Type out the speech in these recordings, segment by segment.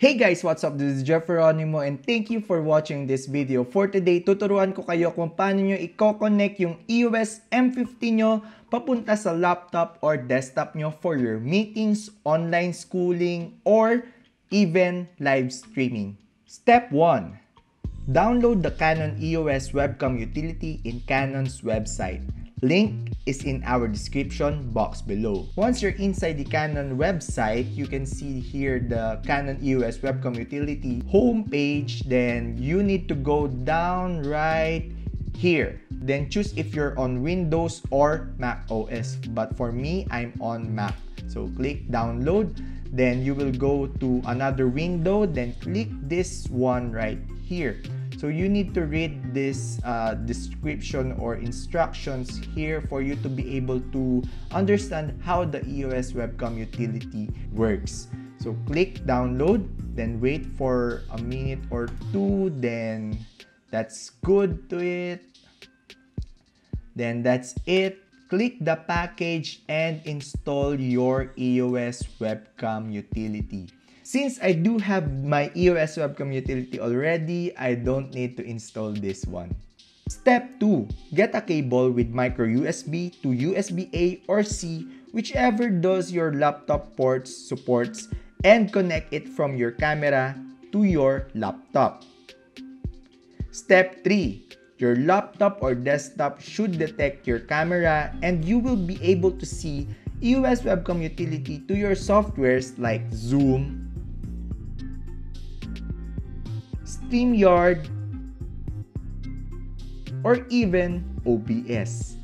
Hey guys, what's up? This is Geronimo and thank you for watching this video. For today, tuturuan ko kayo kung paano nyo i-connect yung EOS M50 nyo papunta sa laptop or desktop nyo for your meetings, online schooling, or even live streaming. Step 1. Download the Canon EOS Webcam utility in Canon's website. Link is in our description box below. Once you're inside the Canon website, you can see here the Canon EOS Webcam utility homepage. Then you need to go down right here. Then choose if you're on Windows or Mac OS. But for me, I'm on Mac. So click download. Then you will go to another window. Then click this one right here. So you need to read this description or instructions here for you to be able to understand how the EOS Webcam utility works. So click download, then wait for a minute or two, then that's good to it. Then that's it. Click the package and install your EOS Webcam utility. Since I do have my EOS Webcam utility already, I don't need to install this one. Step 2. Get a cable with micro USB to USB-A or C, whichever does your laptop ports supports, and connect it from your camera to your laptop. Step 3. Your laptop or desktop should detect your camera and you will be able to see EOS Webcam utility to your softwares like Zoom, StreamYard, or even OBS.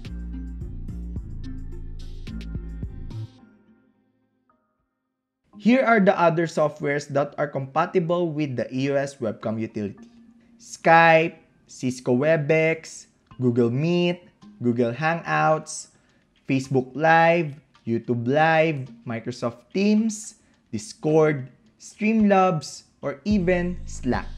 Here are the other softwares that are compatible with the EOS Webcam utility: Skype, Cisco Webex, Google Meet, Google Hangouts, Facebook Live, YouTube Live, Microsoft Teams, Discord, Streamlabs, or even Slack.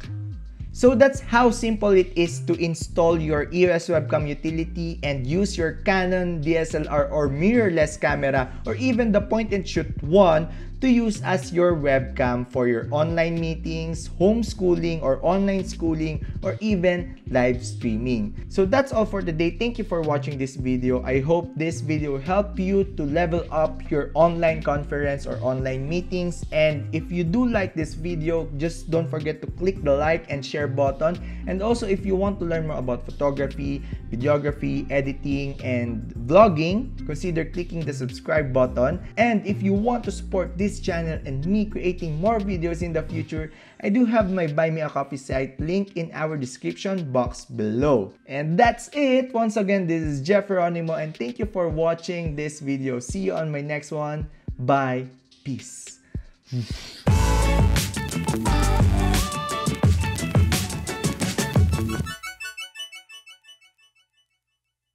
So that's how simple it is to install your EOS Webcam utility and use your Canon DSLR or mirrorless camera or even the point-and-shoot one to use as your webcam for your online meetings, homeschooling or online schooling, or even live streaming. So that's all for today. Thank you for watching this video. I hope this video helped you to level up your online conference or online meetings. And if you do like this video, just don't forget to click the like and share button. And also, if you want to learn more about photography, videography, editing, and vlogging, consider clicking the subscribe button. And if you want to support this channel and me creating more videos in the future, I do have my Buy Me a Coffee site link in our description box below. And that's it. Once again, this is Geronimo and thank you for watching this video. See you on my next one. Bye. Peace.